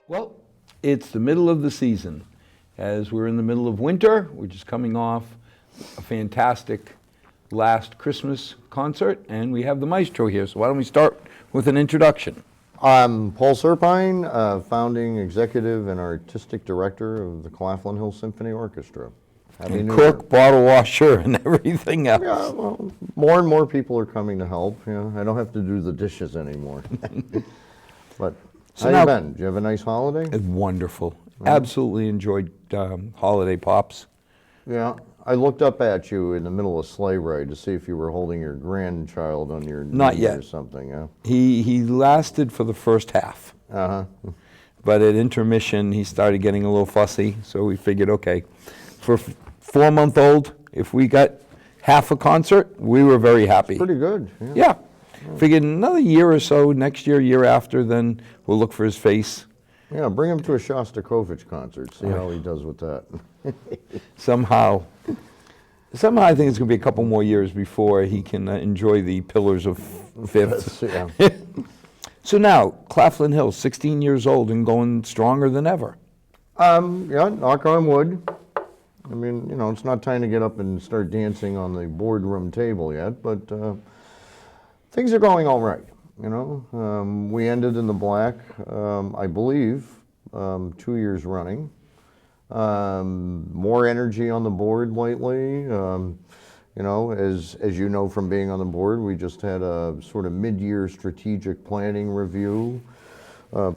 Well, it's the middle of the season. As we're in the middle of winter, we're just coming off a fantastic last Christmas concert, and we have the maestro here. So why don't we start with an introduction? I'm Paul Serpine, founding executive and artistic director of the Claflin Hill Symphony Orchestra. Happy And New cook, Year. bottle washer, and everything else. Yeah, well, more and more people are coming to help. You know, I don't have to do the dishes anymore. But So how you now- been? Did you have a nice holiday? It's wonderful. Absolutely enjoyed holiday pops. Yeah, I looked up at you in the middle of sleigh ride to see if you were holding your grandchild on your Not knee yet. or something. Yeah. He lasted for the first half, Uh huh. but at intermission he started getting a little fussy. So we figured, okay, for a 4-month-old, if we got half a concert, we were very happy. Pretty good. Yeah. Yeah. Figured another year or so, next year, year after, then we'll look for his face. Yeah. Bring him to a Shostakovich concert. See how he does with that. Somehow I think it's going to be a couple more years before he can enjoy the pillars of fifths. Yeah. So now, Claflin Hill, 16 years old and going stronger than ever. Yeah, knock on wood. I mean, you know, it's not time to get up and start dancing on the boardroom table yet, but things are going all right, you know. We ended in the black, I believe, 2 years running. More energy on the board lately. You know, as you know from being on the board, we just had a sort of mid-year strategic planning review.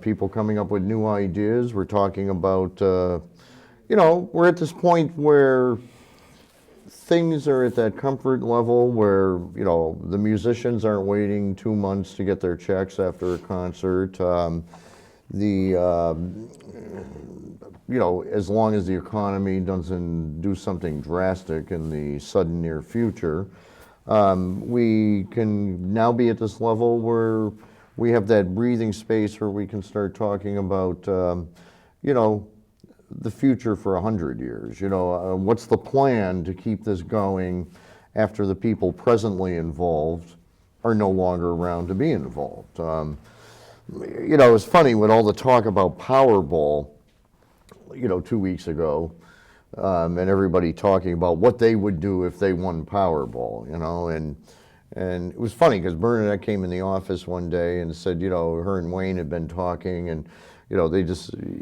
People coming up with new ideas. We're talking about, you know, we're at this point where things are at that comfort level where, you know, the musicians aren't waiting 2 months to get their checks after a concert. You know, as long as the economy doesn't do something drastic in the sudden near future, we can now be at this level where we have that breathing space where we can start talking about, you know, the future for 100 years. You know, what's the plan to keep this going after the people presently involved are no longer around to be involved? You know, it's funny with all the talk about Powerball, you know, 2 weeks ago, and everybody talking about what they would do if they won Powerball, you know, and it was funny because Bernadette came in the office one day and said, you know, her and Wayne had been talking, and, you know,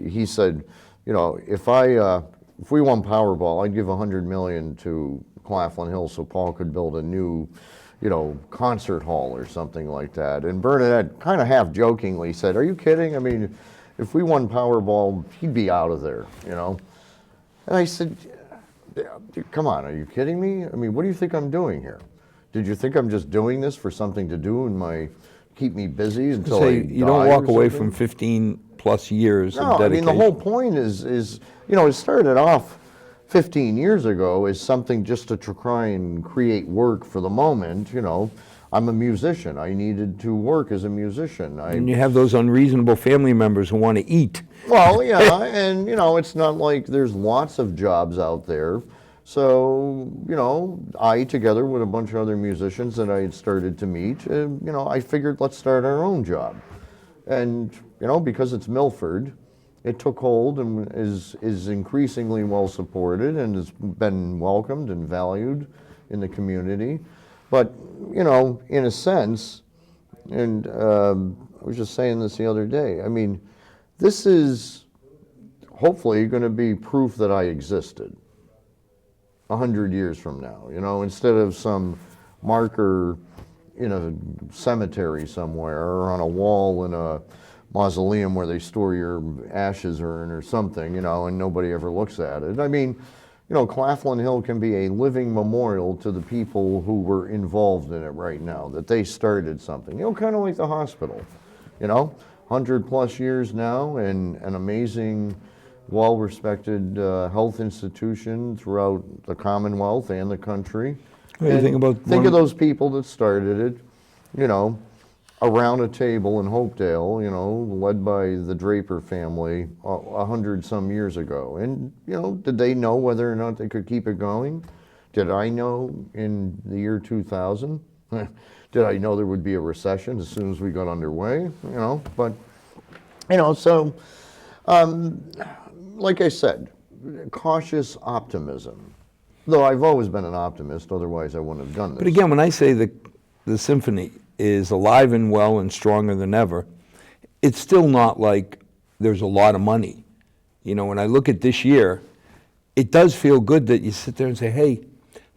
he said, you know, if we won Powerball, I'd give $100 million to Claflin Hill so Paul could build a new, you know, concert hall or something like that. And Bernadette kind of half jokingly said, are you kidding? I mean, if we won Powerball, he'd be out of there, you know? And I said, come on, are you kidding me? I mean, what do you think I'm doing here? Did you think I'm just doing this for something to do and keep me busy until I die? You don't walk or away something? from 15 plus years No, of I dedication. mean, the whole point is, you know, it started off 15 years ago as something just to try and create work for the moment, you know. I'm a musician. I needed to work as a musician. And you have those unreasonable family members who want to eat. Well, yeah, and, you know, it's not like there's lots of jobs out there. So, you know, I, together with a bunch of other musicians that I had started to meet, you know, I figured let's start our own job. And, you know, because it's Milford, it took hold and is increasingly well supported and has been welcomed and valued in the community. But, you know, in a sense, and I was just saying this the other day, I mean, this is hopefully going to be proof that I existed 100 years from now, you know, instead of some marker in a cemetery somewhere or on a wall in a mausoleum where they store your ashes urn or something, you know, and nobody ever looks at it. I mean, you know, Claflin Hill can be a living memorial to the people who were involved in it right now, that they started something, you know, kind of like the hospital, you know, 100 plus years now, and an amazing, well-respected health institution throughout the Commonwealth and the country. What do you think about Think of those people that started it, you know, around a table in Hopedale, you know, led by the Draper family 100 some years ago. And, you know, did they know whether or not they could keep it going? Did I know in the year 2000? Did I know there would be a recession as soon as we got underway? But, so, like I said, cautious optimism. Though I've always been an optimist, otherwise I wouldn't have done this. But again, when I say the symphony is alive and well and stronger than ever, it's still not like there's a lot of money. When I look at this year, it does feel good that you sit there and say, hey,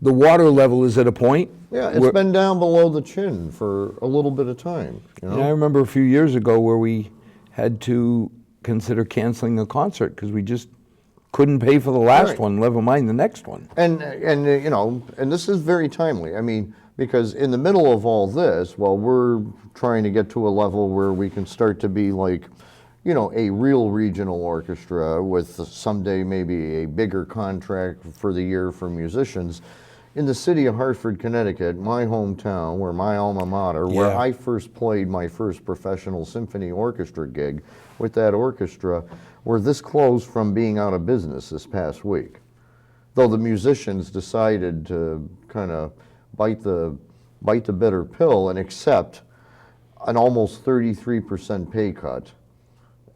the water level is at a point. Yeah, it's been down below the chin for a little bit of time. I remember a few years ago where we had to consider canceling a concert because we just couldn't pay for the last one, never mind the next one. And this is very timely. I mean, because in the middle of all this, while we're trying to get to a level where we can start to be like, a real regional orchestra with someday maybe a bigger contract for the year for musicians, in the city of Hartford, Connecticut, my hometown, where my alma mater, where I first played my first professional symphony orchestra gig with that orchestra, we're this close from being out of business this past week. Though the musicians decided to kind of bite the bitter pill and accept an almost 33% pay cut.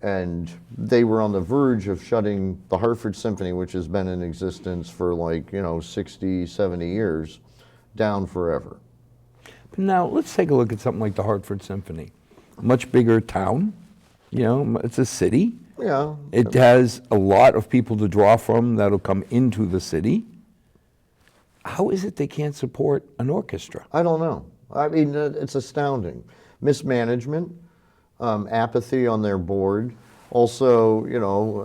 And they were on the verge of shutting the Hartford Symphony, which has been in existence for 60, 70 years, down forever. But now, let's take a look at something like the Hartford Symphony. Much bigger town, it's a city. Yeah. It has a lot of people to draw from that'll come into the city. How is it they can't support an orchestra? I don't know. I mean, it's astounding. Mismanagement. Apathy on their board. Also,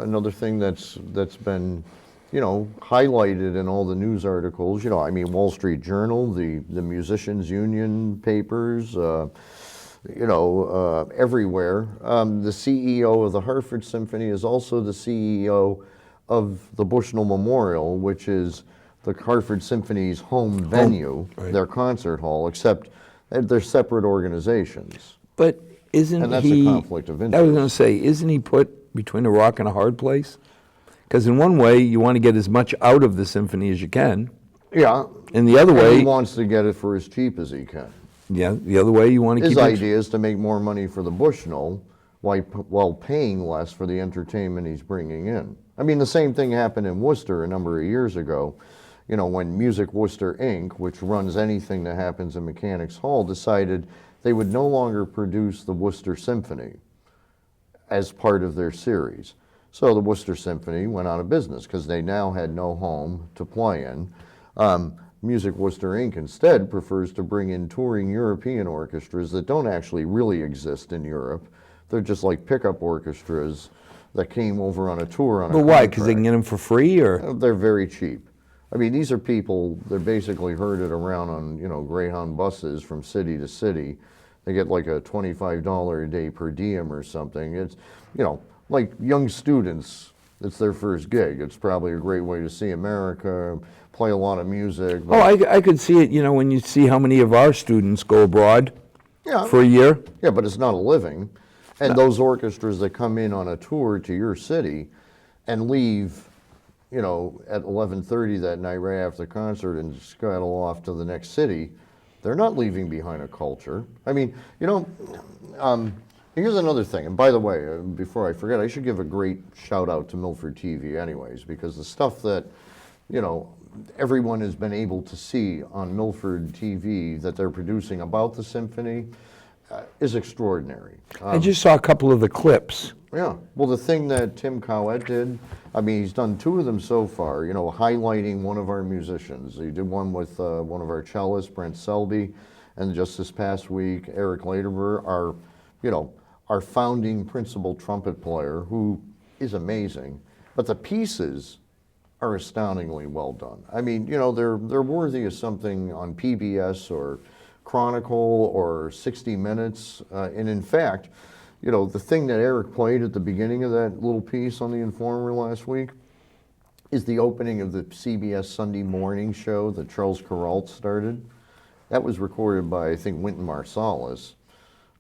another thing that's been, highlighted in all the news articles. Wall Street Journal, the Musicians Union papers, everywhere. The CEO of the Hartford Symphony is also the CEO of the Bushnell Memorial, which is the Hartford Symphony's home venue, their concert hall, except they're separate organizations. But isn't and that's he, a conflict of interest. I was going to say, isn't he put between a rock and a hard place? Because in one way, you want to get as much out of the symphony as you can. Yeah. And the other way, he wants to get it for as cheap as he can. Yeah, the other way, you want to His keep idea is to make more money for the Bushnell while paying less for the entertainment he's bringing in. I mean, the same thing happened in Worcester a number of years ago. When Music Worcester, Inc., which runs anything that happens in Mechanics Hall, decided they would no longer produce the Worcester Symphony as part of their series. So the Worcester Symphony went out of business because they now had no home to play in. Music Worcester, Inc. instead prefers to bring in touring European orchestras that don't actually really exist in Europe. They're just like pickup orchestras that came over on a tour on a But why? Because they can get them for free, or? They're very cheap. I mean, these are people, they're basically herded around on, Greyhound buses from city to city. They get like a $25 a day per diem or something. It's, like young students, it's their first gig. It's probably a great way to see America, play a lot of music. Oh, I could see it, when you see how many of our students go abroad for a year. Yeah, but it's not a living. And those orchestras that come in on a tour to your city and leave, at 11:30 that night right after the concert and scuttle off to the next city, they're not leaving behind a culture. I mean, here's another thing. And by the way, before I forget, I should give a great shout out to Milford TV anyways, because the stuff that, everyone has been able to see on Milford TV that they're producing about the symphony is extraordinary. I just saw a couple of the clips. Yeah, well, the thing that Tim Cowett did, I mean, he's done two of them so far, highlighting one of our musicians. He did one with one of our cellists, Brent Selby, and just this past week, Eric Lederber, our founding principal trumpet player, who is amazing. But the pieces are astoundingly well done. I mean, they're worthy of something on PBS or Chronicle or 60 Minutes. And in fact, the thing that Eric played at the beginning of that little piece on The Informer last week is the opening of the CBS Sunday morning show that Charles Kuralt started. That was recorded by, I think, Wynton Marsalis.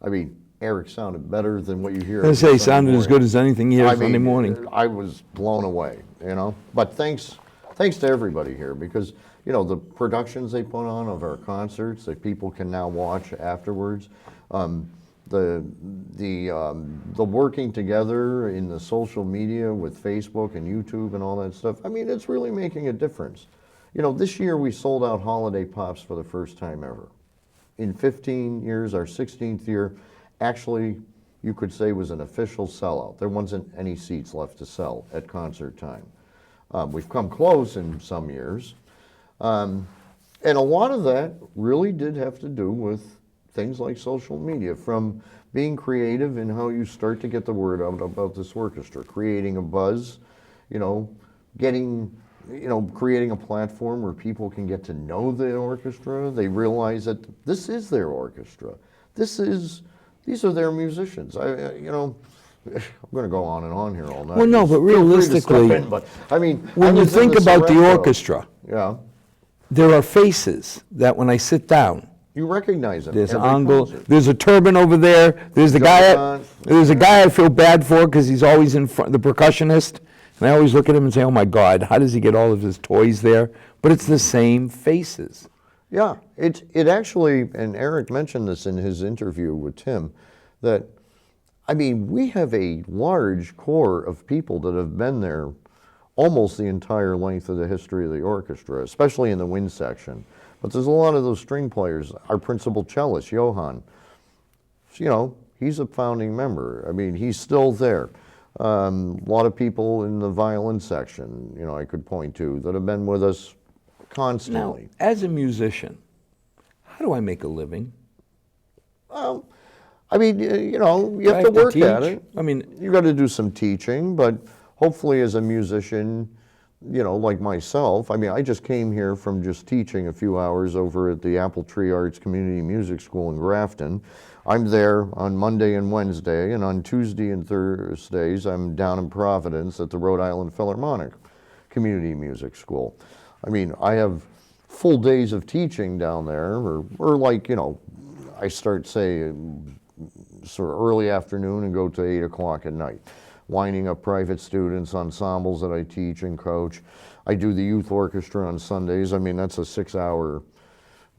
I mean, Eric sounded better than what you hear. I was going to say, sounded as good as anything you hear Sunday morning. I was blown away, But thanks to everybody here, because you know, the productions they put on of our concerts that people can now watch afterwards. The working together in the social media with Facebook and YouTube and all that stuff, I mean, it's really making a difference. You know, this year we sold out holiday pops for the first time ever. In 15 years, our 16th year, actually, you could say was an official sellout. There wasn't any seats left to sell at concert time. We've come close in some years. And a lot of that really did have to do with things like social media, from being creative in how you start to get the word out about this orchestra, creating a buzz, you know, creating a platform where people can get to know the orchestra. They realize that this is their orchestra. These are their musicians. I'm going to go on and on here all night. Well, no, but realistically, but I mean, when you think about the orchestra, yeah, there are faces that when I sit down, you recognize them. there's an every angle, concert. there's a turban over there, there's a guy I feel bad for because he's always in front, the percussionist, and I always look at him and say, oh my God, how does he get all of his toys there? But it's the same faces. Yeah, it actually, and Eric mentioned this in his interview with Tim, that, I mean, we have a large core of people that have been there almost the entire length of the history of the orchestra, especially in the wind section. But there's a lot of those string players. Our principal cellist, Johann, you know, he's a founding member. I mean, he's still there. A lot of people in the violin section, you know, I could point to that have been with us constantly. Now, as a musician, how do I make a living? I mean, you know, you Do I have to work teach? at it. I mean, You got to do some teaching, but hopefully as a musician, you know, like myself, I mean, I just came here from just teaching a few hours over at the Apple Tree Arts Community Music School in Grafton. I'm there on Monday and Wednesday, and on Tuesday and Thursdays, I'm down in Providence at the Rhode Island Philharmonic Community Music School. I mean, I have full days of teaching down there, or like, you know, I start, say, sort of early afternoon and go to 8 o'clock at night, winding up private students, ensembles that I teach and coach. I do the youth orchestra on Sundays. I mean, that's a 6-hour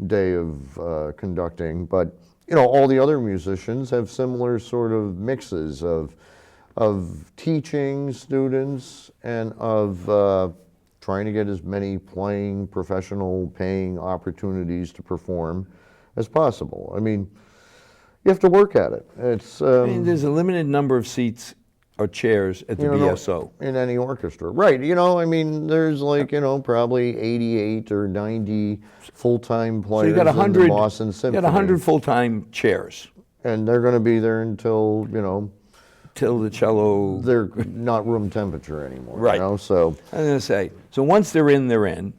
day of conducting. But, you know, all the other musicians have similar sort of mixes of teaching students and of trying to get as many playing, professional, paying opportunities to perform as possible. I mean, you have to work at it. It's I mean, there's a limited number of seats or chairs at the BSO. in any orchestra, right? You know, I mean, there's like, you know, probably 88 or 90 full-time players So you got in 100. the Boston Symphony. You got 100 full-time chairs and they're going to be there until, you know, till the cello. they're not room temperature anymore. Right. You know, so I'm going to say, so once they're in, they're in.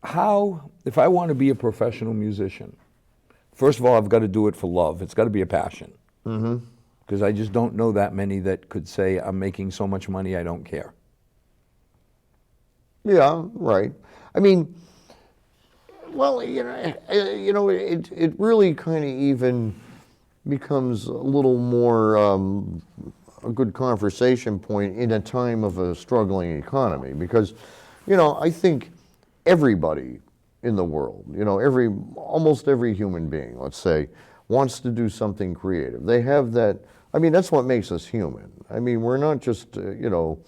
How, if I want to be a professional musician, first of all, I've got to do it for love. It's got to be a passion. Because I just don't know that many that could say, I'm making so much money, I don't care. yeah, right. I mean, well, it really kind of even becomes a little more a good conversation point in a time of a struggling economy, because, you know, I think everybody in the world, you know, almost every human being, let's say, wants to do something creative. They have that, I mean, that's what makes us human. I mean, we're not just, you know,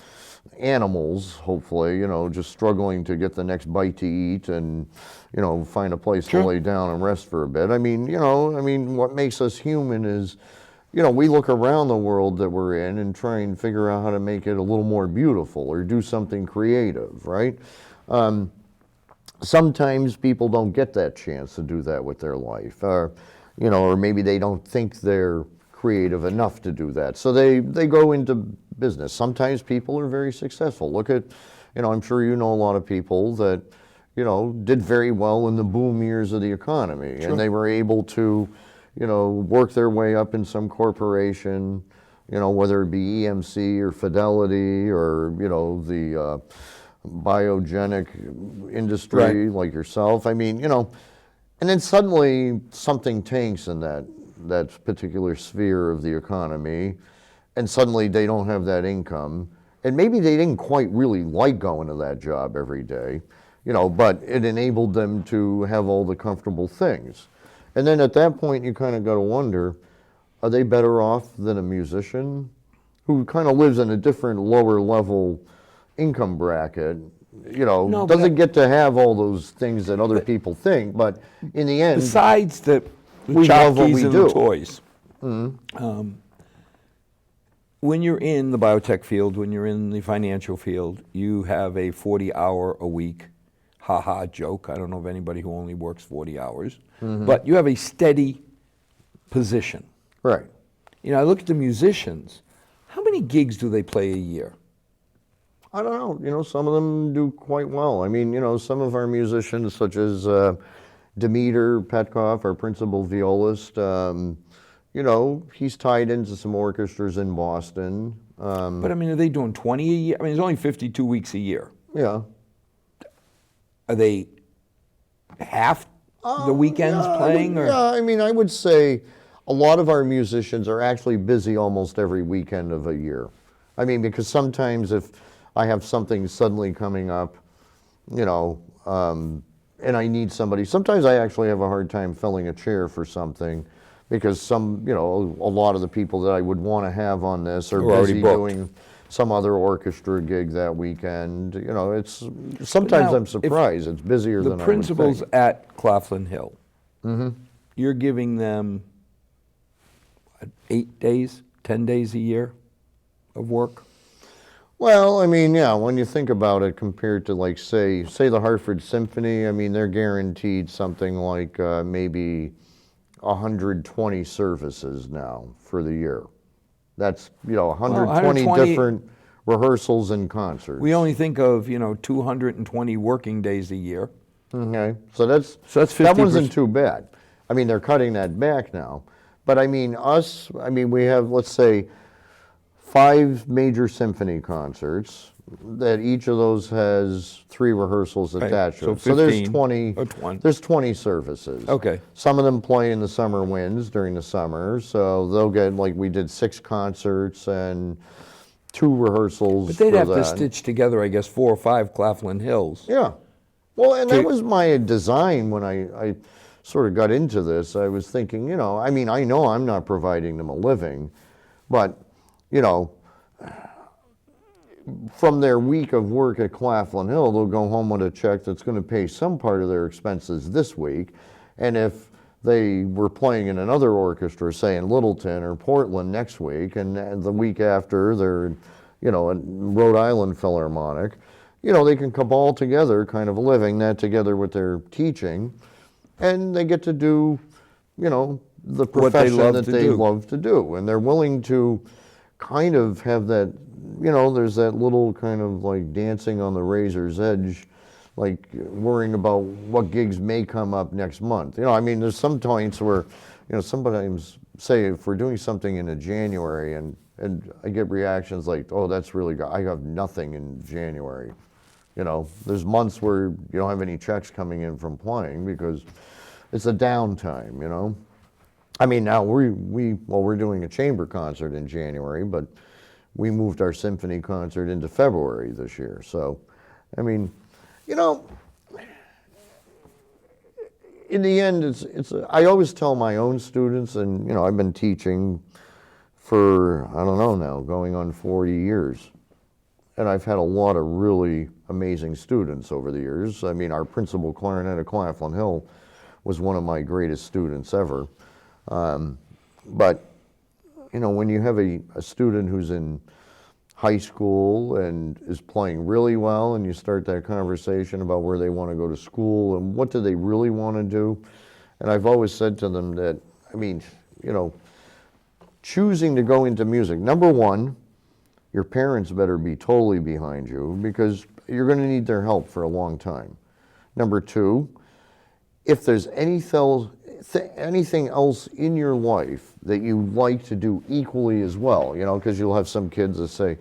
animals, hopefully, you know, just struggling to get the next bite to eat and, you know, find a place to lay down and rest for a bit. I mean, you know, what makes us human is, you know, we look around the world that we're in and try and figure out how to make it a little more beautiful or do something creative, right? Sometimes people don't get that chance to do that with their life, you know, or maybe they don't think they're creative enough to do that. So they go into business. Sometimes people are very successful. Look at, you know, I'm sure you know a lot of people that, you know, did very well in the boom years of the economy. And they were able to, you know, work their way up in some corporation, you know, whether it be EMC or Fidelity or, you know, the biogenic industry like yourself. I mean, you know, and then suddenly something tanks in that particular sphere of the economy, and suddenly they don't have that income, and maybe they didn't quite really like going to that job every day. but it enabled them to have all the comfortable things. And then at that point, you kind of got to wonder, are they better off than a musician who kind of lives in a different lower level income bracket? No, but Doesn't get to have all those things that other people think, but in the end, besides the we love what chockies we and do. the toys, when you're in the biotech field, when you're in the financial field, you have a 40-hour-a-week ha-ha joke. I don't know of anybody who only works 40 hours, but you have a steady position. Right. I look at the musicians. How many gigs do they play a year? I don't know. Some of them do quite well. I mean, some of our musicians, such as Demeter Petkoff, our principal violist, he's tied into some orchestras in Boston. But I mean, are they doing 20 a year? I mean, it's only 52 weeks a year. Yeah. Are they half the weekends playing? Or? Yeah, I mean, I would say a lot of our musicians are actually busy almost every weekend of a year. I mean, because sometimes if I have something suddenly coming up, and I need somebody, sometimes I actually have a hard time filling a chair for something because a lot of the people that I would want to have on this are busy doing some other orchestra gig that weekend. Sometimes now, I'm surprised it's busier than I would think. The principals at Claflin Hill, you're giving them 8 days, 10 days a year of work? Well, I mean, yeah, when you think about it compared to, like, say the Hartford Symphony, I mean, they're guaranteed something like maybe 120 services now for the year. That's, 120 different rehearsals and concerts. We only think of, 220 working days a year. Okay, so that's that 50%. Wasn't too bad. I mean, they're cutting that back now. But I mean, we have, let's say, 5 major symphony concerts that each of those has 3 rehearsals attached to it. So there's 20. There's 20 services. Okay. Some of them play in the summer winds during the summer, so they'll get, like, we did 6 concerts and 2 rehearsals. But they'd have to stitch together, I guess, 4 or 5 Claflin Hills. Yeah. Well, and that was my design when I sort of got into this. I was thinking, I mean, I know I'm not providing them a living, but, from their week of work at Claflin Hill, they'll go home with a check that's going to pay some part of their expenses this week. And if they were playing in another orchestra, say in Littleton or Portland next week, and the week after they're, in Rhode Island Philharmonic, they can cabal together kind of a living, that together with their teaching, and they get to do, the profession that they love to do. And they're willing to kind of have that, there's that little kind of like dancing on the razor's edge, like worrying about what gigs may come up next month. I mean, there's some points where, sometimes say if we're doing something in a January and I get reactions like, oh, that's really good. I have nothing in January. There's months where you don't have any checks coming in from playing because it's a downtime, I mean, now we're doing a chamber concert in January, but we moved our symphony concert into February this year. So, I mean, in the end, I always tell my own students, and, I've been teaching for, I don't know now, going on 40 years. And I've had a lot of really amazing students over the years. I mean, our principal clarinet at Claflin Hill was one of my greatest students ever. But, when you have a student who's in high school and is playing really well, and you start that conversation about where they want to go to school and what do they really want to do, and I've always said to them that, I mean, choosing to go into music, number one, your parents better be totally behind you because you're going to need their help for a long time. Number two, if there's anything else in your life that you like to do equally as well, because you'll have some kids that say,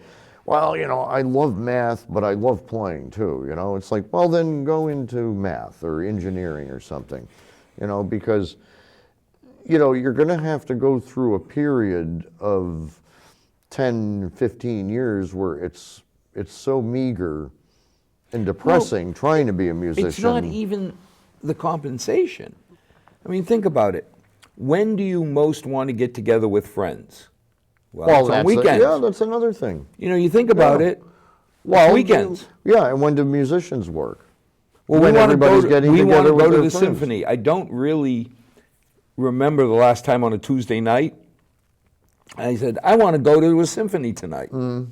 well, I love math, but I love playing too, It's like, well, then go into math or engineering or something, because, you're going to have to go through a period of 10, 15 years where it's so meager and depressing trying to be a musician. It's not even the compensation. I mean, think about it. When do you most want to get together with friends? Well, it's on weekends. Yeah, that's another thing. You know, you think about Yeah. it, Well, weekends. Yeah, and when do musicians work? Well, when everybody's getting we want together to with go to their the friends. symphony. I don't really remember the last time on a Tuesday night I said, I want to go to a symphony tonight. Of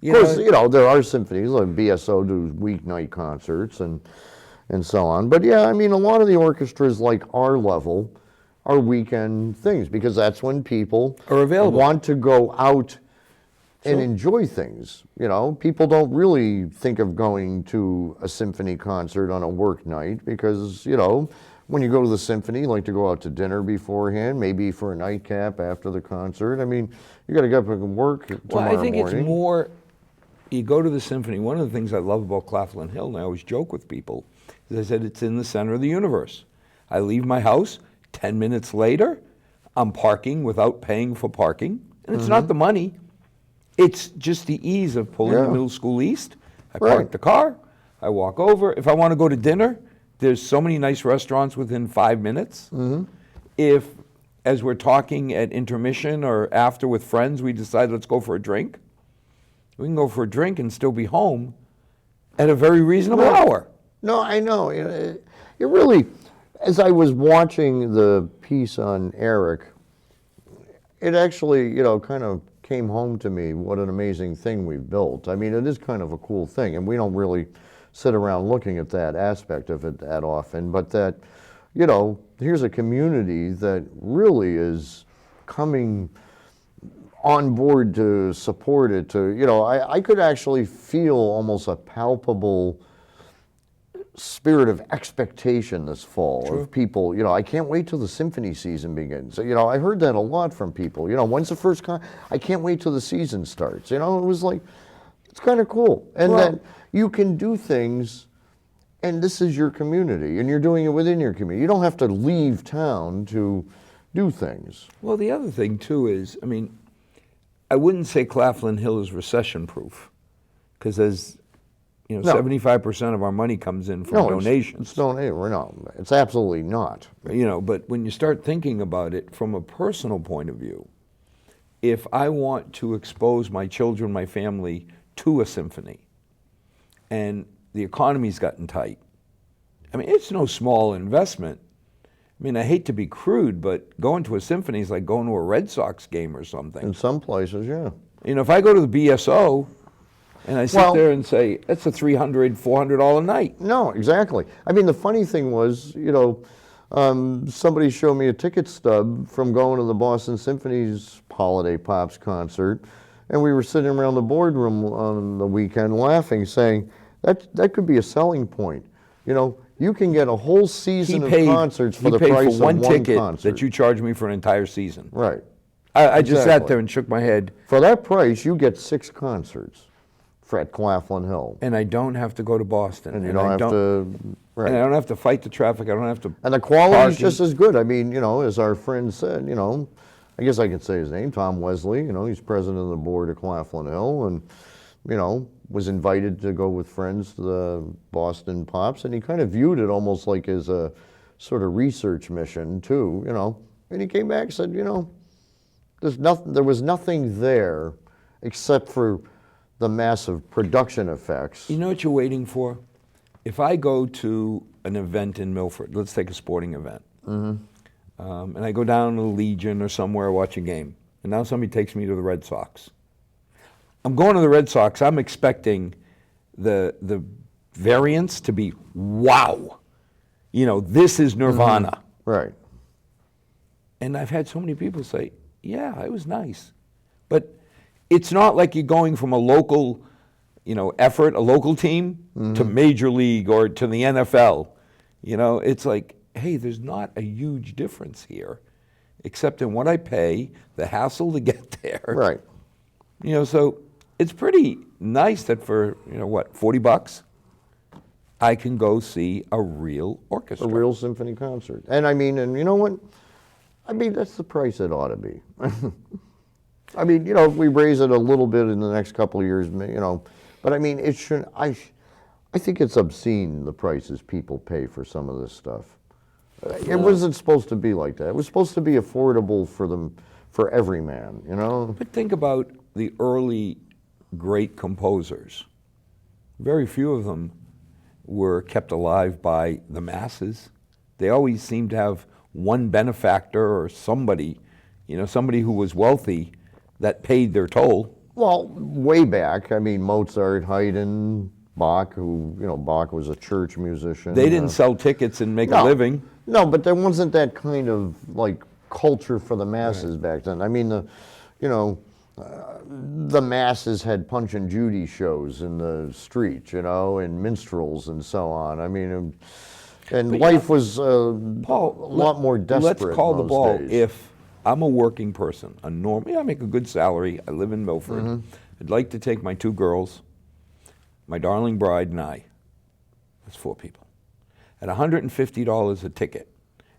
course, there are symphonies, like BSO do weeknight concerts and so on. But yeah, I mean, a lot of the orchestras like our level are weekend things because that's when people Are available. want to go out and enjoy things. People don't really think of going to a symphony concert on a work night because, when you go to the symphony, you like to go out to dinner beforehand, maybe for a nightcap after the concert. I mean, you got to get up and work tomorrow morning. Well, I think it's more, you go to the symphony. One of the things I love about Claflin Hill, and I always joke with people, is I said it's in the center of the universe. I leave my house, 10 minutes later, I'm parking without paying for parking. And it's not the money. It's just the ease of pulling the middle school east. I park the car, I walk over. If I want to go to dinner, there's so many nice restaurants within 5 minutes. If, as we're talking at intermission or after with friends, we decide let's go for a drink, we can go for a drink and still be home at a very reasonable hour. No, I know. It really, as I was watching the piece on Eric, it actually, kind of came home to me what an amazing thing we've built. I mean, it is kind of a cool thing, and we don't really sit around looking at that aspect of it that often, but that, here's a community that really is coming on board to support it. I could actually feel almost a palpable spirit of expectation this fall of people. I can't wait till the symphony season begins. I heard that a lot from people. When's the first I can't wait till the season starts. It was like, it's kind of cool. And that you can do things, and this is your community, and you're doing it within your community. You don't have to leave town to do things. Well, the other thing, too, is, I mean, I wouldn't say Claflin Hill is recession-proof, because as 75% of our money comes in from donations. It's absolutely not. But when you start thinking about it from a personal point of view, if I want to expose my children, my family, to a symphony, and the economy's gotten tight, I mean, it's no small investment. I mean, I hate to be crude, but going to a symphony is like going to a Red Sox game or something. In some places, yeah. If I go to the BSO and I sit there and say, that's a $300, $400 night. No, exactly. I mean, the funny thing was, somebody showed me a ticket stub from going to the Boston Symphony's Holiday Pops concert, and we were sitting around the boardroom on the weekend laughing, saying, that could be a selling point. You can get a whole season of concerts for the price of one ticket concert. that you charge me for an entire season. Right. I just sat there and shook my head. For that price, you get 6 concerts at Claflin Hill. And I don't have to go to Boston. And you don't have to... Right. And I don't have to fight the traffic. I don't have to... And the quality is just as good. I mean, as our friend said, I guess I could say his name, Tom Wesley, he's president of the board of Claflin Hill, and, was invited to go with friends to the Boston Pops, and he kind of viewed it almost like as a sort of research mission, too, And he came back and said, there was nothing there except for the massive production effects. You know what you're waiting for? If I go to an event in Milford, let's take a sporting event, and I go down to the Legion or somewhere, watch a game, and now somebody takes me to the Red Sox. I'm going to the Red Sox, I'm expecting the variance to be, wow, this is Nirvana. Right. And I've had so many people say, yeah, it was nice. But it's not like you're going from a local, effort, a local team, to Major League or to the NFL. It's like, hey, there's not a huge difference here, except in what I pay, the hassle to get there. Right. So it's pretty nice that for, $40, I can go see a real orchestra. A real symphony concert. And I mean, and you know what? I mean, that's the price it ought to be. I mean, if we raise it a little bit in the next couple of years, but I mean, it shouldn't, I think it's obscene, the prices people pay for some of this stuff. It wasn't supposed to be like that. It was supposed to be affordable for them, for every man, you know? But think about the early great composers. Very few of them were kept alive by the masses. They always seemed to have one benefactor or somebody, somebody who was wealthy that paid their toll. Well, way back, I mean, Mozart, Haydn, Bach, Bach was a church musician. They didn't sell tickets and make a living. No, but there wasn't that kind of like culture for the masses back then. I mean, the masses had Punch and Judy shows in the streets, and minstrels and so on. I mean, and life was Paul, a lot more desperate. Let's call in the those ball. days. If I'm a working person, I make a good salary. I live in Milford. I'd like to take my 2 girls, my darling bride, and I. That's 4 people. At $150 a ticket.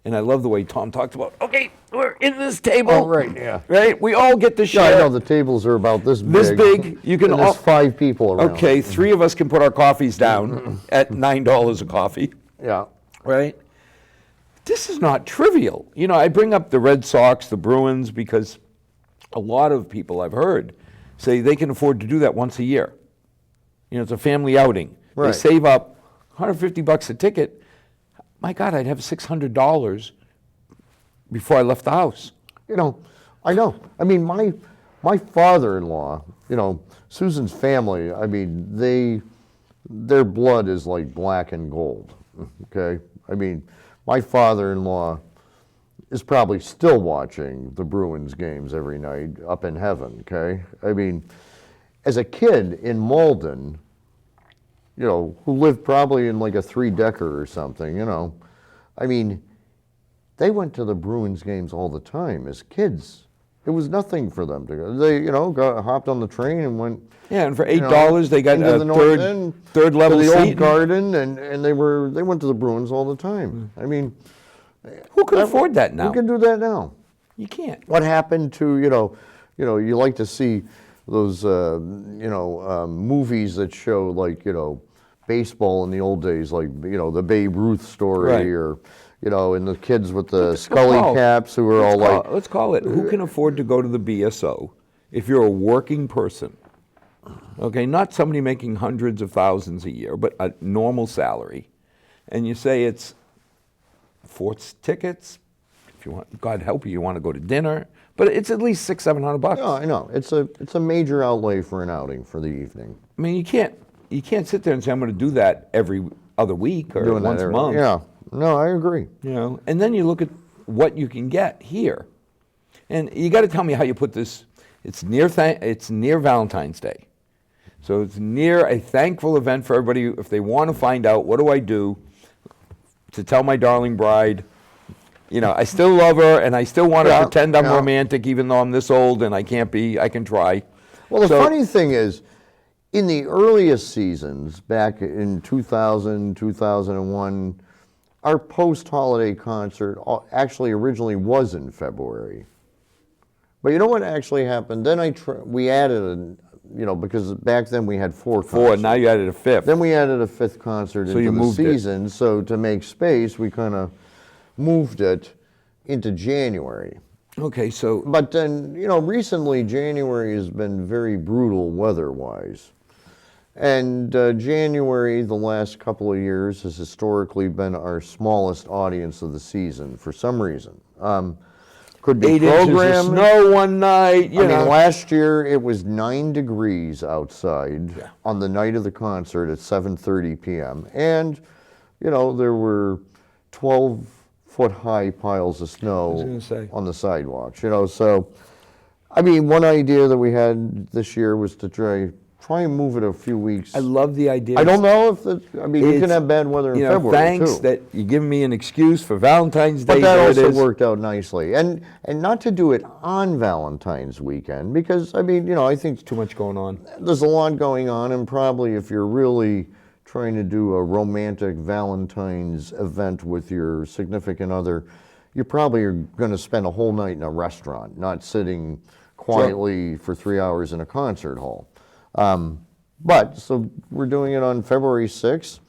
And I love the way Tom talked about, okay, we're in this table. Oh, right, yeah. Right? We all get to share. Yeah, I know, the tables are about this big. This big. You can and there's 5 people around. Okay, 3 of us can put our coffees down at $9 a coffee. Yeah. Right? This is not trivial. I bring up the Red Sox, the Bruins, because a lot of people I've heard say they can afford to do that once a year. It's a family outing. Right. They save up $150 a ticket. My God, I'd have $600 before I left the house. I know. I mean, my father-in-law, Susan's family, I mean, their blood is like black and gold, okay? I mean, my father-in-law is probably still watching the Bruins games every night up in heaven, okay? I mean, as a kid in Malden, who lived probably in like a 3-decker or something, I mean, they went to the Bruins games all the time as kids. It was nothing for them to go. They, hopped on the train and went. Yeah, and for $8, they got a third level to the seat. old garden, and they went to the Bruins all the time. I mean, who can afford that now? Who can do that now? You can't. What happened to you like to see those movies that show like baseball in the old days, like the Babe Ruth story, Right. or and the kids with the Scully caps who are Let's call it, who can afford to go to the BSO if you're a working person? Okay, not somebody making hundreds of thousands a year, but a normal salary. And you say it's 4 tickets. If you want, God help you want to go to dinner, but it's at least $600-700. No, I know. It's a major outlay for an outing for the evening. I mean, you can't sit there and say I'm going to do that every other week or once a month. Yeah, no, I agree. And then you look at what you can get here, and you got to tell me how you put this. It's near Valentine's Day, so it's near a thankful event for everybody. If they want to find out, what do I do to tell my darling bride, I still love her and I still want to pretend I'm romantic, even though I'm this old and I can't be. I can try. Well, the funny thing is, in the earliest seasons, back in 2000, 2001, our post-holiday concert actually originally was in February. But you know what actually happened? Then we added, because back then we had 4 concerts. 4, now you added a 5th. Then we added a 5th concert So into you the moved it. season. So to make space, we kind of moved it into January. Okay, so But then, recently January has been very brutal weather-wise. And January, the last couple of years, has historically been our smallest audience of the season for some reason. Could be 8 inches of program. snow one night. I mean, last year it was 9 degrees outside on the night of the concert at 7:30 p.m. And, there were 12-foot-high piles of snow on the sidewalks. So, I mean, one idea that we had this year was to try and move it a few weeks. I love the idea. I don't know if you can have bad weather in February thanks too. that you give me an excuse for Valentine's Day. But that there also it is. worked out nicely, and not to do it on Valentine's weekend, because I think Too much going on. there's a lot going on, and probably if you're really trying to do a romantic Valentine's event with your significant other, you probably are going to spend a whole night in a restaurant, not sitting quietly for 3 hours in a concert hall. But, so we're doing it on February 6th,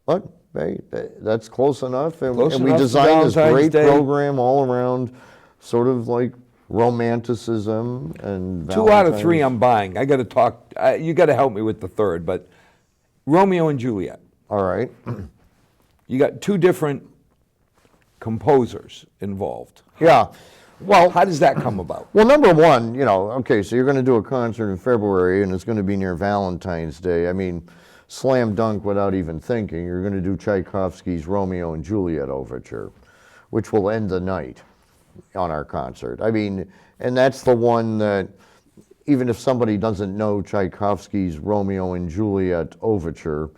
but hey, that's close enough. And, Close and we enough to designed this Valentine's great Day. program all around, sort of like romanticism and 2 out of 3 Valentine's. I'm buying. I got to talk, you got to help me with the third, but Romeo and Juliet. All right. You got 2 different composers involved. Yeah. Well, How does that come about? well, number one, okay, so you're going to do a concert in February and it's going to be near Valentine's Day. I mean, slam dunk without even thinking, you're going to do Tchaikovsky's Romeo and Juliet Overture, which will end the night on our concert. I mean, and that's the one that, even if somebody doesn't know Tchaikovsky's Romeo and Juliet Overture,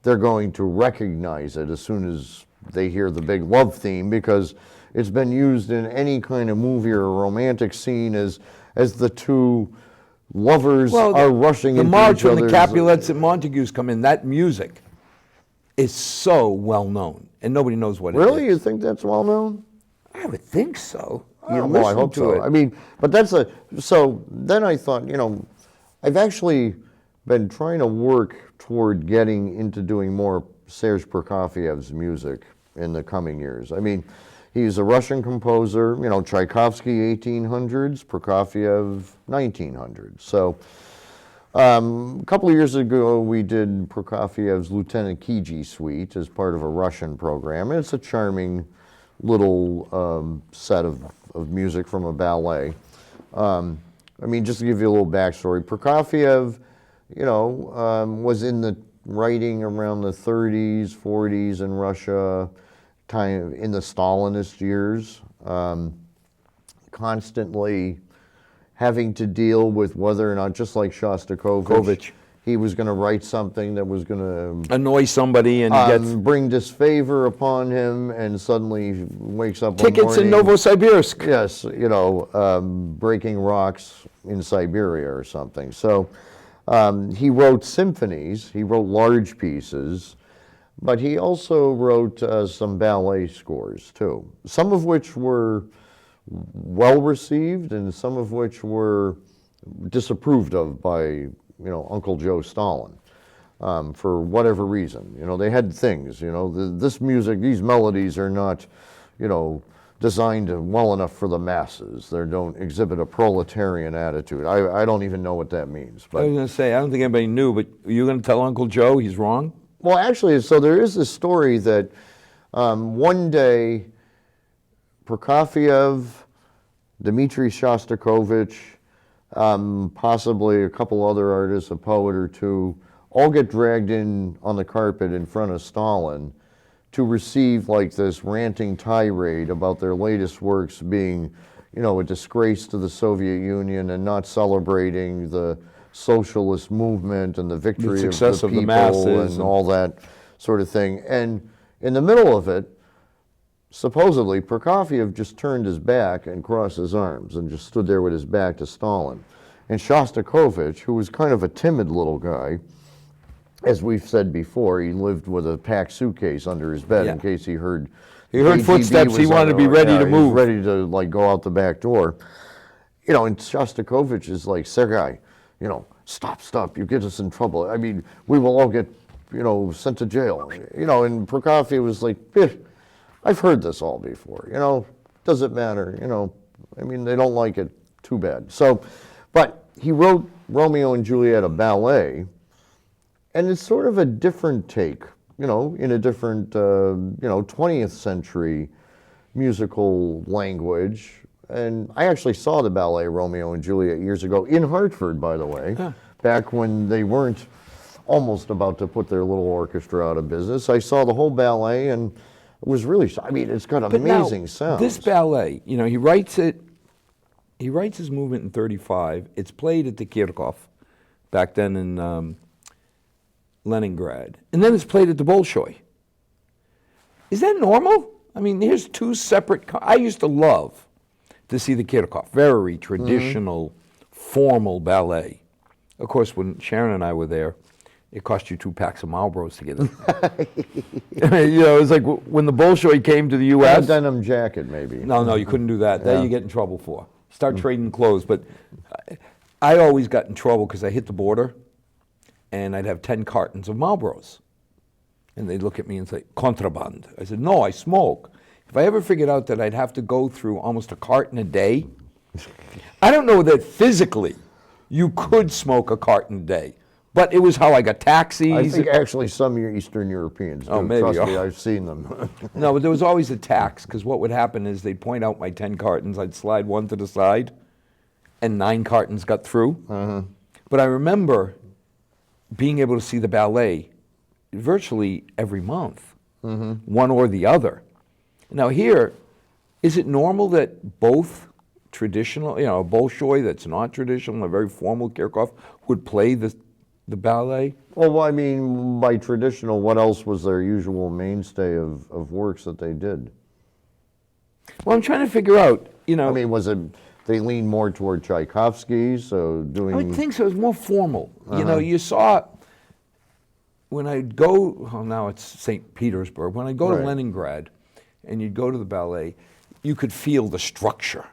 they're going to recognize it as soon as they hear the big love theme, because it's been used in any kind of movie or romantic scene as the two lovers are rushing the into march each when the other's. Capulets and Montagues come in, that music is so well known, and nobody knows what Really? it You is. think that's well known? I would think so. You Well, I listen hope to so. it. I mean, but so then I thought, I've actually been trying to work toward getting into doing more Serge Prokofiev's music in the coming years. I mean, he's a Russian composer, Tchaikovsky 1800s, Prokofiev 1900s. So a couple of years ago, we did Prokofiev's Lieutenant Kiji Suite as part of a Russian program, and it's a charming little set of music from a ballet. I mean, just to give you a little backstory, Prokofiev, was in the writing around the 30s, 40s in Russia, time in the Stalinist years, constantly having to deal with whether or not, just like Shostakovich, he was going to write something that was going to Annoy somebody and he gets bring disfavor upon him, and suddenly he wakes up tickets one morning, in Novosibirsk. yes, breaking rocks in Siberia or something. So he wrote symphonies, he wrote large pieces, but he also wrote some ballet scores too, some of which were well received and some of which were disapproved of by Uncle Joe Stalin, for whatever reason. They had things, this music, these melodies are not, designed well enough for the masses. They don't exhibit a proletarian attitude. I don't even know what that means. I But was going to say, I don't think anybody knew, but are you going to tell Uncle Joe he's wrong? well, actually, so there is this story that one day Prokofiev, Dmitri Shostakovich, possibly a couple other artists, a poet or two, all get dragged in on the carpet in front of Stalin to receive like this ranting tirade about their latest works being, a disgrace to the Soviet Union and not celebrating the socialist movement and the victory success of of the the people masses and all that sort of thing. And in the middle of it, supposedly, Prokofiev just turned his back and crossed his arms and just stood there with his back to Stalin. And Shostakovich, who was kind of a timid little guy, as we've said before, he lived with a packed suitcase under his bed in case he heard KGB footsteps, he was wanted to be ready to he was move. ready to go out the back door. And Shostakovich is like, Sergei, stop, you get us in trouble. I mean, we will all get, sent to jail. And Prokofiev was like, I've heard this all before, does it matter, I mean, they don't like it, too bad. So, but he wrote Romeo and Juliet, a ballet, and it's sort of a different take, in a different, 20th century musical language. And I actually saw the ballet Romeo and Juliet years ago in Hartford, by the way, back when they weren't almost about to put their little orchestra out of business. I saw the whole ballet and it was really, I mean, it's got amazing sounds. This ballet, he writes it, he writes his movement in 35. It's played at the Kirkov, back then in Leningrad. And then it's played at the Bolshoi. Is that normal? I mean, here's 2 separate, I used to love to see the Kirkov, very traditional, formal ballet. Of course, when Sharon and I were there, it cost you 2 packs of Marlboros to get in. It was like when the Bolshoi came to the A U.S. denim jacket, maybe. No, you couldn't do that. That you get in trouble for. Start trading clothes. But I always got in trouble because I hit the border, and I'd have 10 cartons of Marlboros. And they'd look at me and say, contraband. I said, no, I smoke. If I ever figured out that I'd have to go through almost a carton a day, I don't know that physically you could smoke a carton a day, but it was how I got taxis. I think actually some Eastern Europeans do. Oh, maybe. Trust me, I've seen them. No, but there was always a tax, because what would happen is they'd point out my 10 cartons, I'd slide one to the side, and 9 cartons got through. But I remember being able to see the ballet virtually every month, one or the other. Now here, is it normal that both traditional, a Bolshoi that's not traditional, a very formal Kirchhoff, would play the ballet? Well, I mean, by traditional, what else was their usual mainstay of works that they did? Well, I'm trying to figure out, I mean, was it, they leaned more toward Tchaikovsky, so doing... I would think so. It was more formal. You saw, when I'd go, well, now it's St. Petersburg, when I go to Right. Leningrad and you'd go to the ballet, you could feel the structure.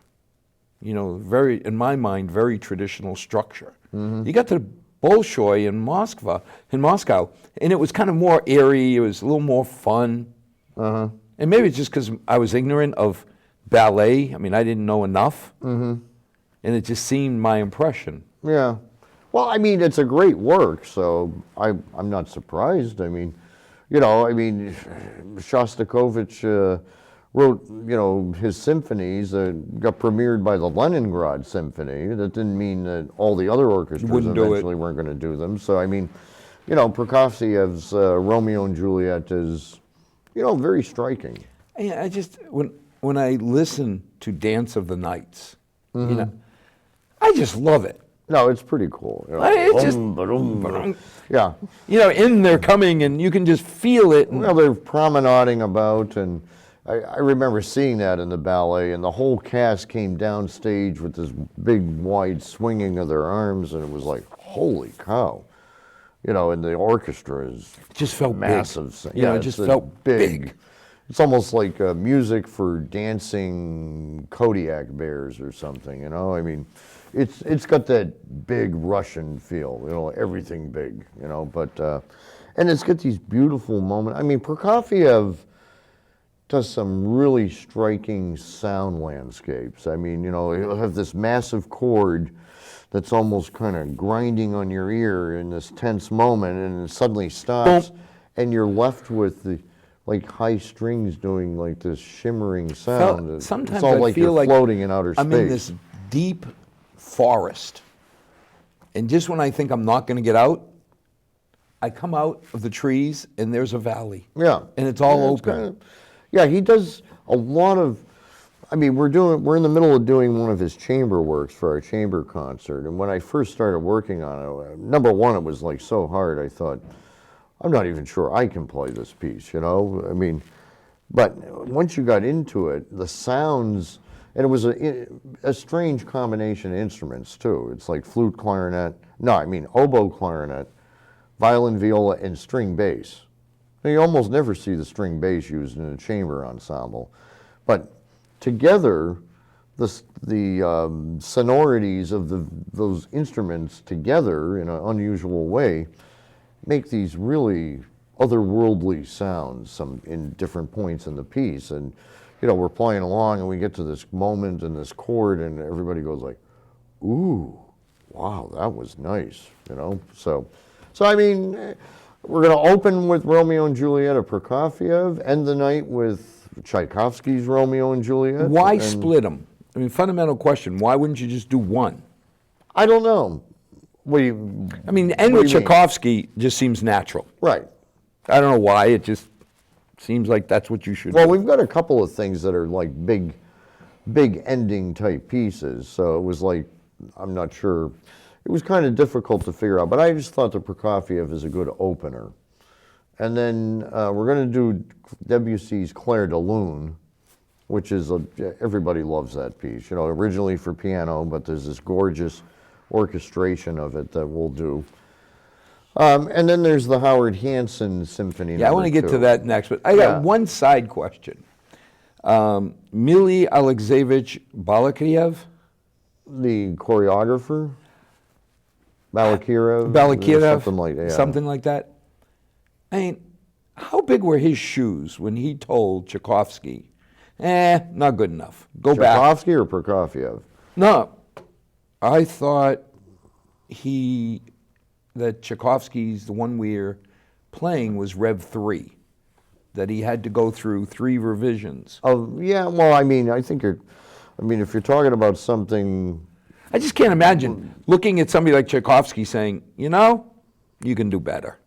Very, in my mind, very traditional structure. You got to Bolshoi in Moscow, and it was kind of more airy, it was a little more fun. And maybe it's just because I was ignorant of ballet. I mean, I didn't know enough. And it just seemed my impression. Yeah. Well, I mean, it's a great work, so I'm not surprised. I mean, Shostakovich wrote, his symphonies got premiered by the Leningrad Symphony. That didn't mean that all the other orchestras eventually weren't going to do them. So, I mean, Prokofiev's Romeo and Juliet is, very striking. Yeah, I just, when I listen to Dance of the Nights, I just love it. No, it's pretty cool. It's just, yeah. In they're coming, and you can just feel it. Well, they're promenading about, and I remember seeing that in the ballet, and the whole cast came downstage with this big, wide swinging of their arms, and it was like, holy cow. And the orchestra is just felt massive. Big. Yeah, it just felt big. It's almost like music for dancing Kodiak bears or something, I mean, it's got that big Russian feel, everything big, but, and it's got these beautiful moments. I mean, Prokofiev does some really striking sound landscapes. I mean, he'll have this massive chord that's almost kind of grinding on your ear in this tense moment, and it suddenly stops, and you're left with the high strings doing this shimmering sound. Sometimes it's all I like feel you're like floating in outer space. I'm in this deep forest, and just when I think I'm not going to get out, I come out of the trees and there's a valley. Yeah, and it's all open. He does a lot of. I mean, we're in the middle of doing one of his chamber works for our chamber concert, and when I first started working on it, number one, it was so hard. I thought, I'm not even sure I can play this piece. I mean, but once you got into it, the sounds. And it was a strange combination of instruments, too. It's like flute, clarinet, oboe, clarinet, violin, viola, and string bass. Now, you almost never see the string bass used in a chamber ensemble. But together, the sonorities of those instruments together in an unusual way make these really otherworldly sounds in different points in the piece. And we're playing along and we get to this moment and this chord and everybody goes like, ooh, wow, that was nice, So I mean, we're going to open with Romeo and Juliet of Prokofiev, end the night with Tchaikovsky's Romeo and Juliet. Why split them? I mean, fundamental question, why wouldn't you just do one? I don't know. End with Tchaikovsky just seems natural. Right. I don't know why, it just seems like that's what you should do. Well, we've got a couple of things that are like big ending type pieces. So it was I'm not sure. It was kind of difficult to figure out, but I just thought the Prokofiev is a good opener. And then we're going to do Debussy's Clair de Lune, which is, everybody loves that piece. Originally for piano, but there's this gorgeous orchestration of it that we'll do. And then there's the Howard Hanson Symphony. Yeah, I want to get to that next, but I got one side question. Mily Alexeyevich Balakliev? The choreographer? Balakirev, something like that. I mean, how big were his shoes when he told Tchaikovsky, not good enough. Go back. Tchaikovsky or Prokofiev? No, I thought that Tchaikovsky's, the one we're playing, was Rev 3, that he had to go through 3 revisions. Oh, yeah, well, I mean, if you're talking about something... I just can't imagine looking at somebody like Tchaikovsky saying, you can do better.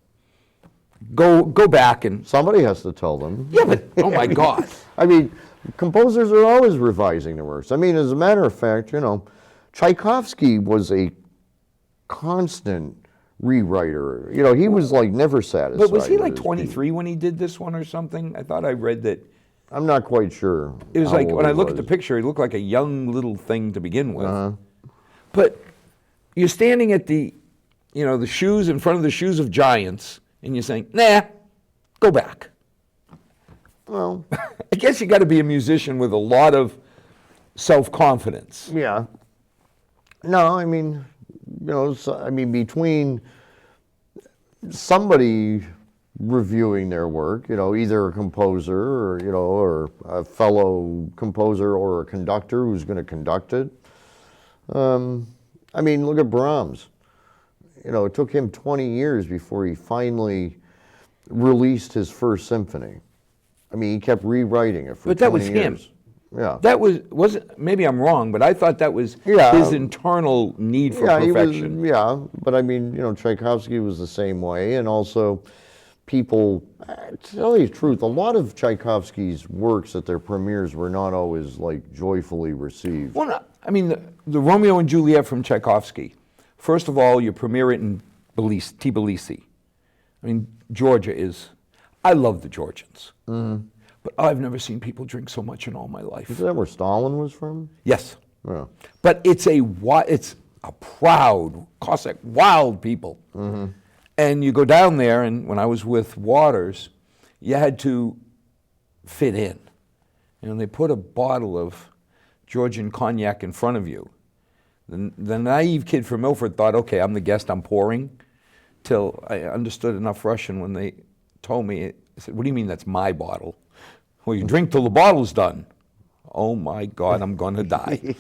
Go back and... Somebody has to tell them. Yeah, but, oh my God. I mean, composers are always revising their works. I mean, as a matter of fact, Tchaikovsky was a constant rewriter. He was like never satisfied. But was he like 23 when he did this one or something? I thought I read that. I'm not quite sure. It was like, when I look at the picture, he looked like a young little thing to begin with. But you're standing at the shoes in front of the shoes of giants, and you're saying, nah, go back. Well, I guess you got to be a musician with a lot of self-confidence. Yeah. No, I mean, between somebody reviewing their work, either a composer or a fellow composer or a conductor who's going to conduct it. Look at Brahms. It took him 20 years before he finally released his first symphony. He kept rewriting it for 20 years. But that was him. Yeah. That wasn't, maybe I'm wrong, but I thought that was his internal need for perfection. But Tchaikovsky was the same way, and also people, to tell you the truth, a lot of Tchaikovsky's works at their premieres were not always like joyfully received. Well, no, the Romeo and Juliet from Tchaikovsky, first of all, you premiere it in Tbilisi. Georgia is, I love the Georgians. Mm-hmm. But I've never seen people drink so much in all my life. Is that where Stalin was from? Yes. Yeah. But it's a proud, Cossack, wild people. Mm-hmm. And you go down there, and when I was with Waters, you had to fit in. They put a bottle of Georgian cognac in front of you. The naive kid from Milford thought, okay, I'm the guest, I'm pouring, till I understood enough Russian when they told me, I said, what do you mean that's my bottle? Well, you drink till the bottle's done. Oh my God, I'm gonna die.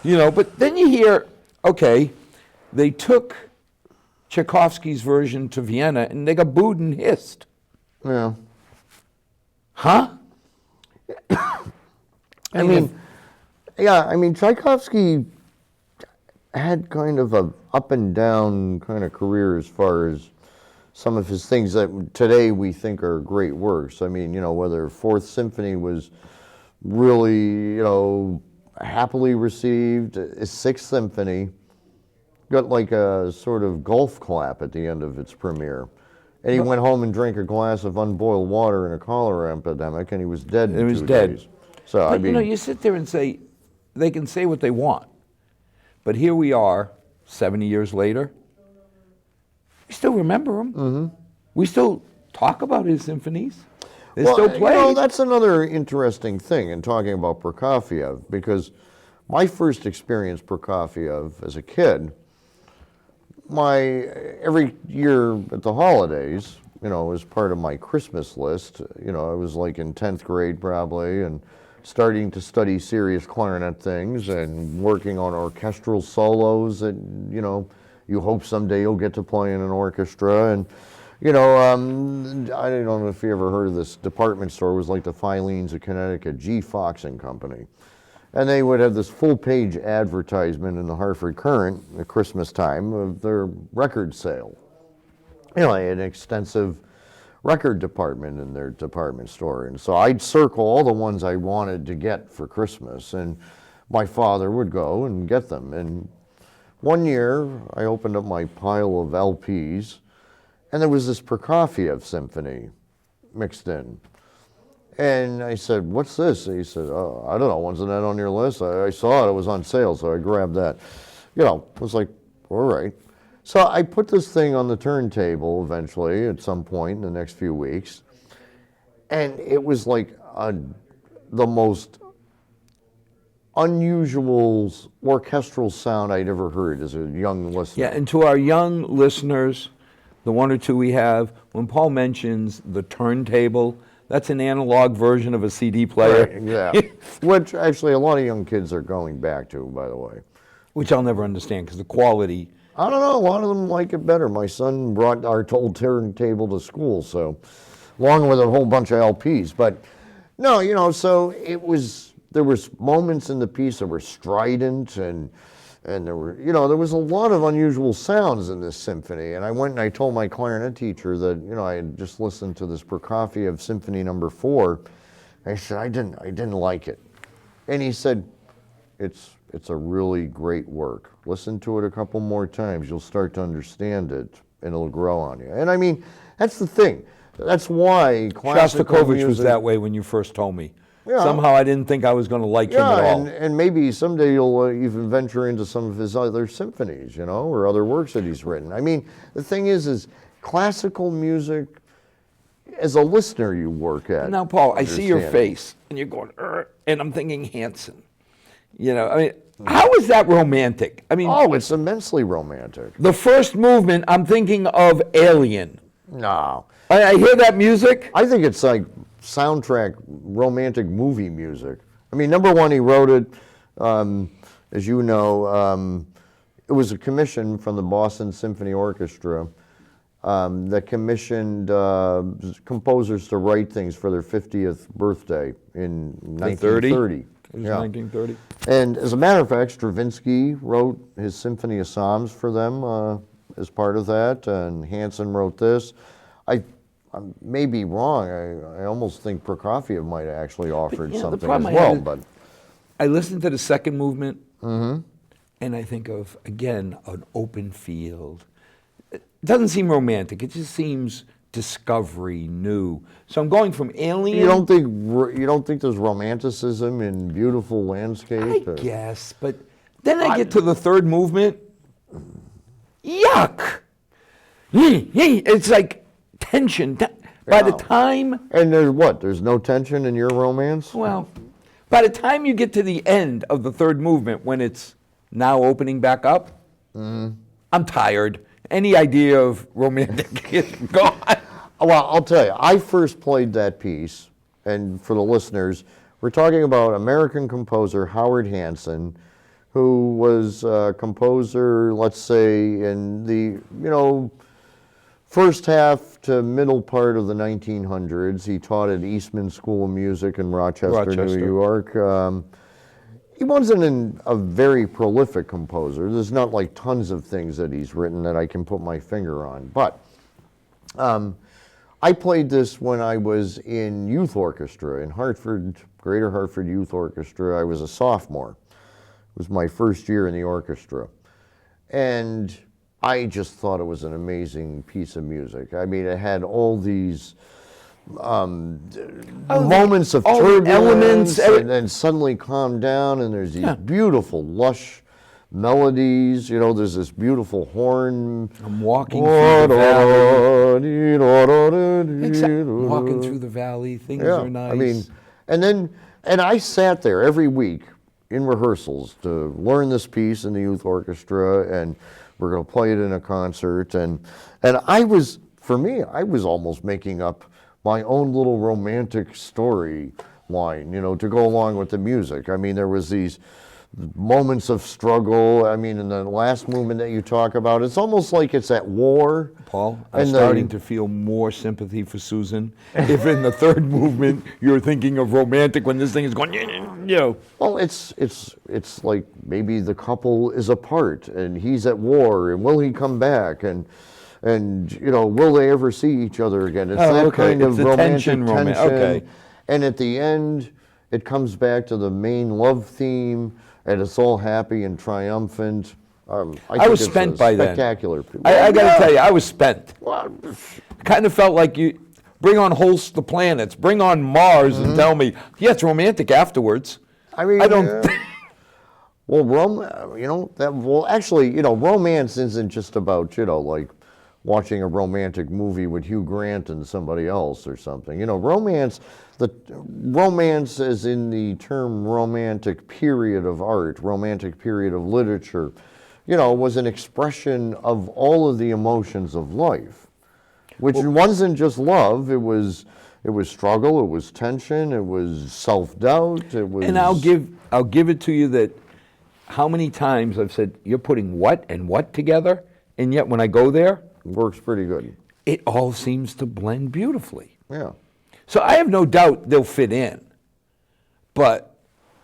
But then you hear, okay, they took Tchaikovsky's version to Vienna and they got booed and hissed. Yeah. Huh? Tchaikovsky had kind of a up and down kind of career as far as some of his things that today we think are great works. Whether Fourth Symphony was really, happily received. His Sixth Symphony got like a sort of golf clap at the end of its premiere. And he went home and drank a glass of unboiled water in a cholera epidemic, and he was dead in 2 days. So, you sit there and say, they can say what they want. But here we are, 70 years later. We still remember him. Mm-hmm. We still talk about his symphonies. They're still played. That's another interesting thing in talking about Prokofiev, because my first experience Prokofiev as a kid, every year at the holidays, as part of my Christmas list, I was like in 10th grade probably, and starting to study serious clarinet things and working on orchestral solos that, you hope someday you'll get to play in an orchestra. And, I don't know if you ever heard of this department store. It was like the Filene's of Connecticut, G. Fox and Company. And they would have this full-page advertisement in the Hartford Courant at Christmas time of their record sale. An extensive record department in their department store. And so I'd circle all the ones I wanted to get for Christmas, and my father would go and get them. And one year, I opened up my pile of LPs, and there was this Prokofiev symphony mixed in. And I said, what's this? And he said, oh, I don't know, wasn't that on your list? I saw it was on sale, so I grabbed that. I was like, all right. So I put this thing on the turntable eventually at some point in the next few weeks, and it was like the most unusual orchestral sound I'd ever heard as a young listener. Yeah, and to our young listeners, the one or two we have, when Paul mentions the turntable, that's an analog version of a CD player. Right, yeah. Which actually a lot of young kids are going back to, by the way. Which I'll never understand because the quality. I don't know, a lot of them like it better. My son brought our old turntable to school, so, along with a whole bunch of LPs. But, no, so there was moments in the piece that were strident and there were, there was a lot of unusual sounds in this symphony. And I went and I told my clarinet teacher that, I had just listened to this Prokofiev Symphony No. 4. I said, I didn't like it. And he said, it's a really great work. Listen to it a couple more times, you'll start to understand it, and it'll grow on you. And I mean, that's the thing. That's why classical Shostakovich music was that way when you first told me. Yeah. Somehow I didn't think I was going to like him at all. And maybe someday you'll even venture into some of his other symphonies, or other works that he's written. I mean, the thing is classical music, as a listener, you work at. Now, Paul, I see your understanding. face, and you're going, and I'm thinking Hanson. I mean, how is that romantic? I mean, Oh, it's immensely romantic. the first movement, I'm thinking of Alien. No. I hear that music. I think it's like soundtrack romantic movie music. I mean, number one, he wrote it, as you know, it was a commission from the Boston Symphony Orchestra that commissioned composers to write things for their 50th birthday in 1930. It was 1930. And as a matter of fact, Stravinsky wrote his Symphony of Psalms for them as part of that, and Hansen wrote this. I may be wrong. I almost think Prokofiev might have actually offered something as well. But I listened to the second movement, and I think of, again, an open field. It doesn't seem romantic. It just seems discovery, new. So I'm going from Alien. you don't think there's romanticism in beautiful landscape? I guess, but then I get to the third movement. Yuck! It's like tension. By the time, And there's no tension in your romance? well, by the time you get to the end of the third movement, when it's now opening back up, I'm tired. Any idea of romantic is gone. Well, I'll tell you, I first played that piece, and for the listeners, we're talking about American composer Howard Hanson, who was a composer, let's say, in the, first half to middle part of the 1900s. He taught at Eastman School of Music in Rochester. New York. He wasn't a very prolific composer. There's not like tons of things that he's written that I can put my finger on. But I played this when I was in youth orchestra in Hartford, Greater Hartford Youth Orchestra. I was a sophomore. It was my first year in the orchestra. And I just thought it was an amazing piece of music. I mean, it had all these moments of turbulence, elements, and then suddenly calm down, and there's these beautiful, lush melodies. There's this beautiful horn. I'm walking through the valley. Walking through the valley, things are nice. I mean, and I sat there every week in rehearsals to learn this piece in the youth orchestra, and we're going to play it in a concert. And I was almost making up my own little romantic story line, to go along with the music. I mean, there was these moments of struggle. I mean, in the last movement that you talk about, it's almost like it's at war. Paul, I'm starting to feel more sympathy for Susan. If in the third movement you're thinking of romantic when this thing is going, Well, it's like maybe the couple is apart and he's at war, and will he come back, and will they ever see each other again? It's that kind of romantic tension. Okay. And at the end, it comes back to the main love theme, and it's all happy and triumphant. I was spent by then. Spectacular. I got to tell you, I was spent. Well, Kind of felt like you bring on the planets, bring on Mars, and tell me, yeah, it's romantic afterwards. I mean, I don't. well, actually, romance isn't just about, like watching a romantic movie with Hugh Grant and somebody else or something. You know, romance as in the term romantic period of art, romantic period of literature, you know, was an expression of all of the emotions of life, which wasn't just love. It was struggle, it was tension, it was self-doubt, it was... And I'll give it to you that how many times I've said, you're putting what and what together, and yet when I go there, works pretty good. it all seems to blend beautifully. Yeah. So I have no doubt they'll fit in. But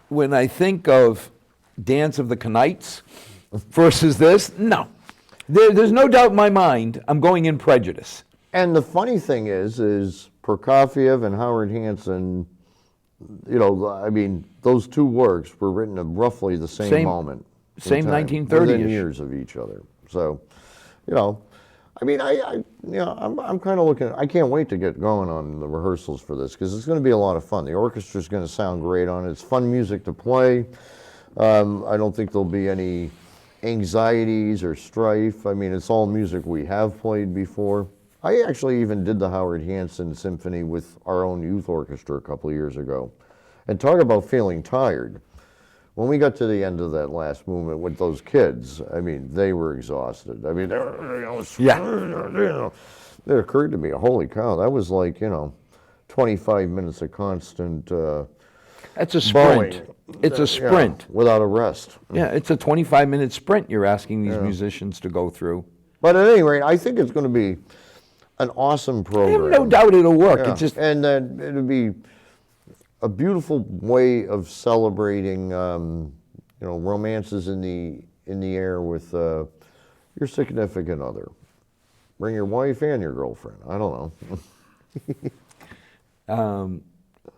when I think of Dance of the Knights versus this, no. There's no doubt in my mind I'm going in prejudice. And the funny thing is Prokofiev and Howard Hanson, you know, I mean, those two works were written at roughly the same moment. Same in time, 1930s. within years of each other. So, you know, I mean, I'm kind of looking, I can't wait to get going on the rehearsals for this because it's going to be a lot of fun. The orchestra's going to sound great on it. It's fun music to play. I don't think there'll be any anxieties or strife. I mean, it's all music we have played before. I actually even did the Howard Hanson Symphony with our own youth orchestra a couple of years ago. And talk about feeling tired. When we got to the end of that last movement with those kids, I mean, they were exhausted. I mean, it occurred to me, holy cow, that was like, 25 minutes of constant That's a sprint. bowing. It's a sprint. Without a rest. Yeah, it's a 25-minute sprint you're asking these musicians to go through. But at any rate, I think it's going to be an awesome I program. have no doubt it'll work. Yeah. It's just And then it'll be a beautiful way of celebrating, romances in the air with your significant other. Bring your wife and your girlfriend. I don't know.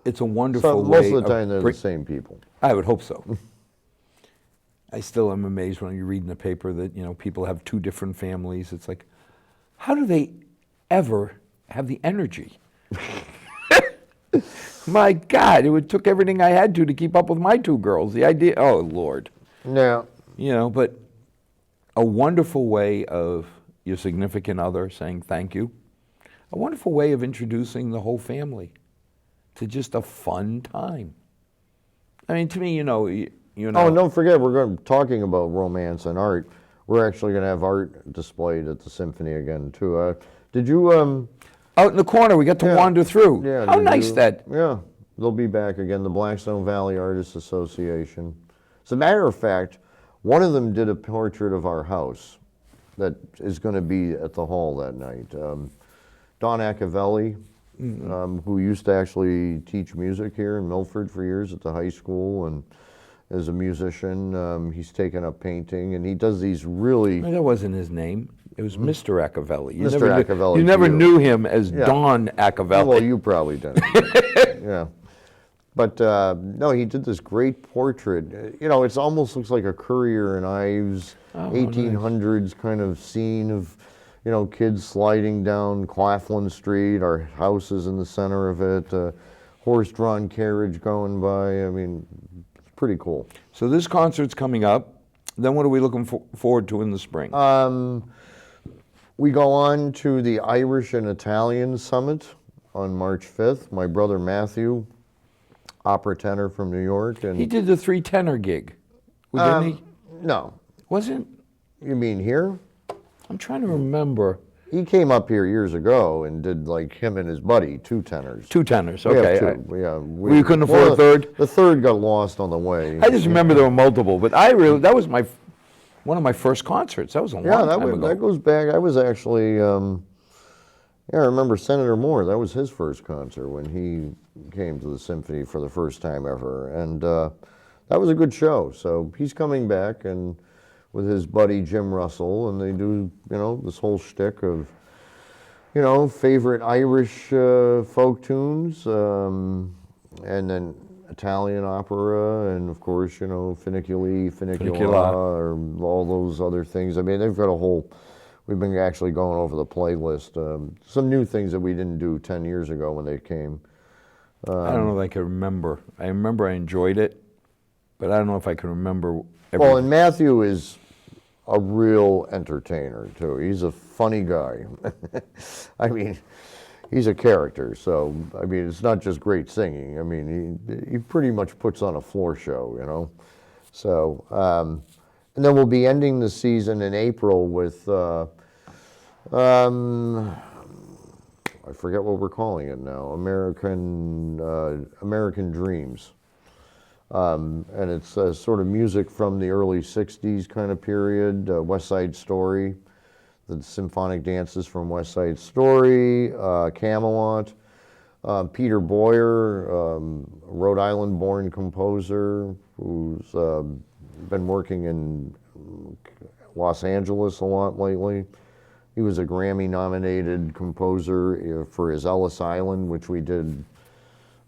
it's a wonderful way. Most of the time, they're the same people. I would hope so. I still am amazed when you read in the paper that people have two different families. It's like, how do they ever have the energy? My God, it took everything I had to keep up with my two girls. The idea, oh Lord. Yeah. But a wonderful way of your significant other saying thank you. A wonderful way of introducing the whole family to just a fun time. I mean, to me, you know. Oh, and don't forget, talking about romance and art. We're actually going to have art displayed at the symphony again too. Did you? Out in the corner, we got to wander through. Yeah. How nice that. Yeah, they'll be back again. The Blackstone Valley Artists Association. As a matter of fact, one of them did a portrait of our house that is going to be at the hall that night. Don Accavelli, who used to actually teach music here in Milford for years at the high school, and as a musician, he's taken up painting, and he does these really... That wasn't his name. It was Mr. Accavelli. Mr. Accavelli. You never knew him as Don Accavelli. Well, you probably didn't. Yeah. But, no, he did this great portrait. It almost looks like a Currier and Ives, 1800s kind of scene of, kids sliding down Claflin Street. Our house is in the center of it. Horse-drawn carriage going by. I mean, it's pretty cool. So this concert's coming up. Then what are we looking forward to in the spring? We go on to the Irish and Italian Summit on March 5th. My brother Matthew, opera tenor from New York. And he did the 3 tenor gig, didn't he? No. Wasn't? You mean here? I'm trying to remember. He came up here years ago and did, like, him and his buddy, 2 tenors. 2 tenors, We have okay. 2. Yeah, We couldn't afford a third? The third got lost on the way. I just remember there were multiple, but that was one of my first concerts. That was a long time ago. That goes back. I was actually, I remember Senator Moore. That was his first concert when he came to the symphony for the first time ever. And that was a good show. So he's coming back and with his buddy Jim Russell, and they do, this whole shtick of, favorite Irish folk tunes, and then Italian opera, and of course, Funicula, or all those other things. I mean, they've got we've been actually going over the playlist. Some new things that we didn't do 10 years ago when they came. I don't know if I can remember. I remember I enjoyed it, but I don't know if I can remember everything. Well, and Matthew is a real entertainer too. He's a funny guy. I mean, he's a character. So I mean, it's not just great singing. I mean, he pretty much puts on a floor show, you know. So and then we'll be ending the season in April with I forget what we're calling it now. American Dreams. And it's sort of music from the early 60s kind of period, West Side Story, the symphonic dances from West Side Story, Camelot, Peter Boyer, Rhode Island-born composer who's been working in Los Angeles a lot lately. He was a Grammy-nominated composer for his Ellis Island, which we did.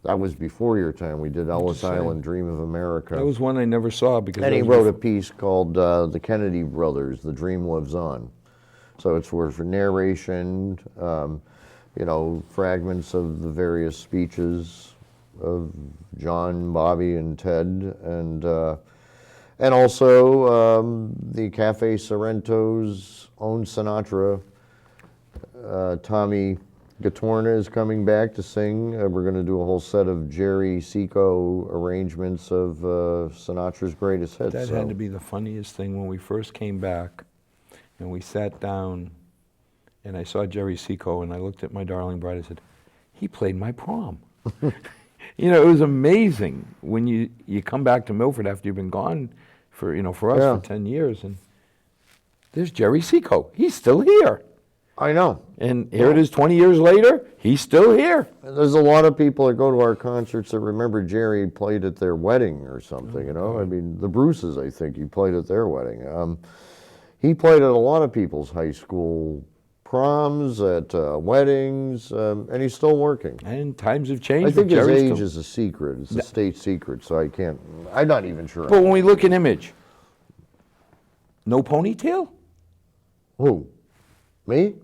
That was before your time. We did Ellis Island, Dream of America. That was one I never saw because. And he wrote a piece called The Kennedy Brothers, The Dream Lives On. So it's for narration, you know, fragments of the various speeches of John, Bobby, and Ted, and also the Cafe Sorrento's own Sinatra. Tommy Gatorna is coming back to sing. We're going to do a whole set of Jerry Seco arrangements of Sinatra's greatest hits. That had to be the funniest thing when we first came back and we sat down and I saw Jerry Seco and I looked at my darling bride. I said, he played my prom. You know, it was amazing when you come back to Milford after you've been gone for, you know, for us for 10 years and there's Jerry Seco. He's still here. I know. And here it is 20 years later, he's still here. There's a lot of people that go to our concerts that remember Jerry played at their wedding or something, you know? I mean, the Bruces, I think, he played at their wedding. He played at a lot of people's high school proms, at weddings, and he's still working. And times have changed. I think his Jerry's age is a secret. It's a state secret, so I'm not even sure. But when we look at image, no ponytail? Who? Me?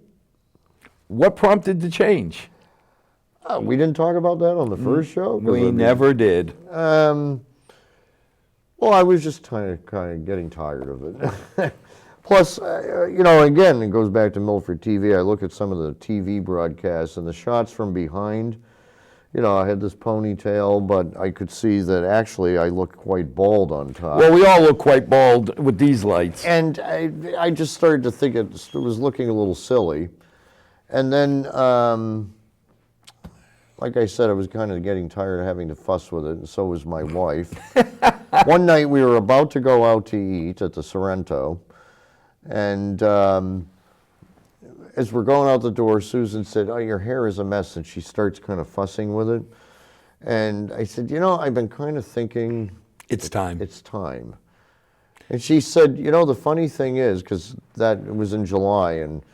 What prompted the change? We didn't talk about that on the first show? We never did. Well, I was just kind of getting tired of it. Plus, you know, again, it goes back to Milford TV. I look at some of the TV broadcasts and the shots from behind. You know, I had this ponytail, but I could see that actually I looked quite bald on top. Well, we all look quite bald with these lights. And I just started to think it was looking a little silly. And then, like I said, I was kind of getting tired of having to fuss with it, and so was my wife. One night we were about to go out to eat at the Sorrento, and as we're going out the door, Susan said, "Oh, your hair is a mess," and she starts kind of fussing with it. And I said, "You know, I've been kind of thinking... It's time." It's time. And she said, "You know, the funny thing is," because that was in July, and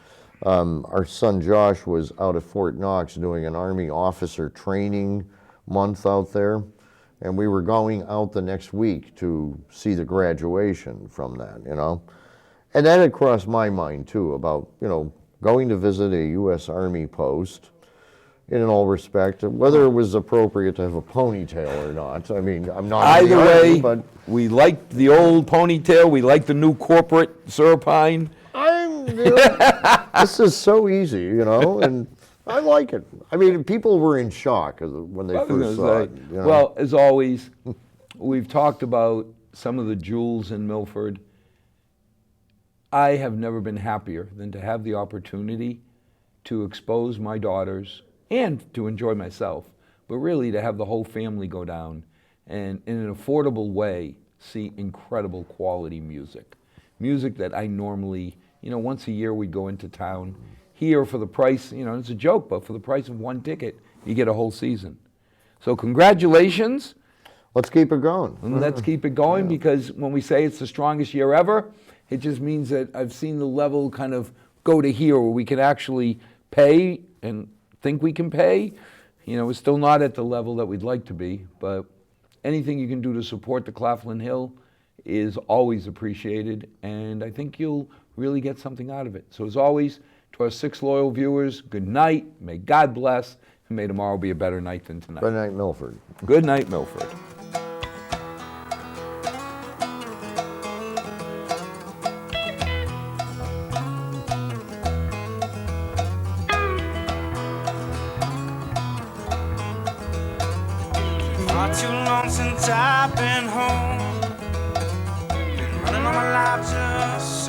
our son Josh was out at Fort Knox doing an Army officer training month out there, and we were going out the next week to see the graduation from that, you know. And that had crossed my mind too, about, you know, going to visit a U.S. Army post, in all respect, whether it was appropriate to have a ponytail or not. I mean, I'm not Either way, but we like the old ponytail, we like the new corporate Serpine. This is so easy, you know, and I like it. I mean, people were in shock when they first saw it. You know? Well, as always, we've talked about some of the jewels in Milford. I have never been happier than to have the opportunity to expose my daughters and to enjoy myself, but really to have the whole family go down and in an affordable way see incredible quality music. Music that I normally, you know, once a year we'd go into town. Here for the price, you know, it's a joke, but for the price of one ticket, you get a whole season. So congratulations. Let's keep it going. And let's keep it going because when we say it's the strongest year ever, it just means that I've seen the level kind of go to here where we can actually pay and think we can pay. You know, we're still not at the level that we'd like to be, but anything you can do to support the Claflin Hill is always appreciated, and I think you'll really get something out of it. So as always, to our 6 loyal viewers, good night, may God bless, and may tomorrow be a better night than tonight. Good night, Milford. Good night, Milford. Not too long since I've been home. Been running all my life just